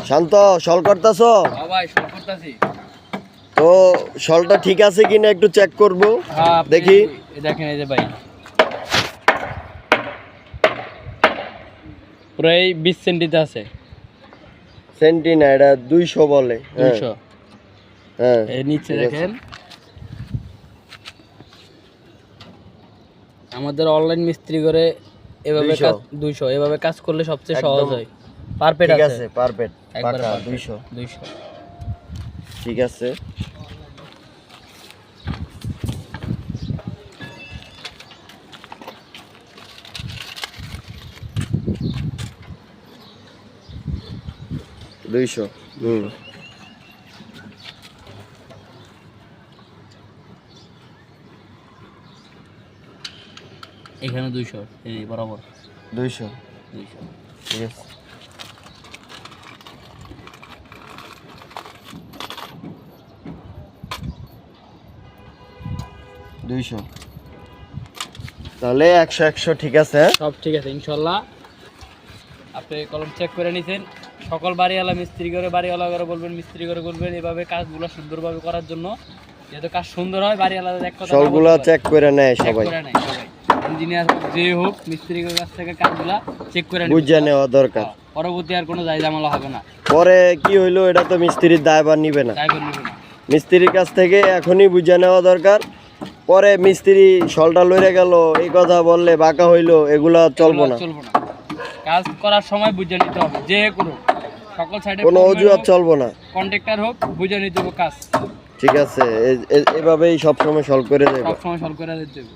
শান্ত শল করতেছো? ভাই শল করতেছি। তো শলটা ঠিক আছে কিনা একটু চেক করব। হ্যাঁ দেখি। দেখেন এই যে ভাই প্রায় 20 সেন্টিতে আছে। সেন্টি না, এটা 200 বলে। 200। হ্যাঁ এই নিচে দেখেন আমাদের অনলাইন মিস্ত্রি করে এভাবে কাজ 200 এভাবে কাজ করলে সবচেয়ে সহজ হয়। পারফেক্ট ঠিক আছে, আছে, পারফেক্ট একবারে পাকা 200 200 200। ঠিক আছে। দুইশো। এখানে 200 এই বরাবর 200 200। ঠিক আছে। তাহলে 100 ঠিক আছে। সব ঠিক আছে ইনশাল্লাহ। আপনি কলম চেক করে নিছেন। সকল বাড়িওয়ালা মিস্ত্রি করে বাড়িওয়ালা করে বলবেন, মিস্ত্রি করে বলবেন এভাবে কাজগুলো সুন্দরভাবে করার জন্য। যেহেতু কাজ সুন্দর হয় বাড়িওয়ালাদের এক কথা সবগুলো চেক করে নেয় সবাই। ইঞ্জিনিয়ার যে হোক মিস্ত্রির কাছ থেকে কাজগুলো চেক করে বুঝে নেওয়া দরকার। পরবর্তী আর কোনো দায় ঝামেলা হবে না। পরে কি হইলো এটা তো মিস্ত্রির দায়ভার নিবে না। দায় নিবে না। মিস্ত্রির কাছ থেকে এখনই বুঝে নেওয়া দরকার। পরে মিস্ত্রি শলটা লইরে গেল এই কথা বললে বাঁকা হইলো, এগুলা চলবো না। কাজ করার সময় বুঝে নিতে হবে যে করুক, সকল সাইডে কোনো অজুহাত চলবো না। কন্ট্রাক্টর হোক বুঝে নিতে হবে কাজ। ঠিক আছে, এভাবেই সবসময় সলভ করে দেবো। সবসময় সলভ করে দিতে হবে।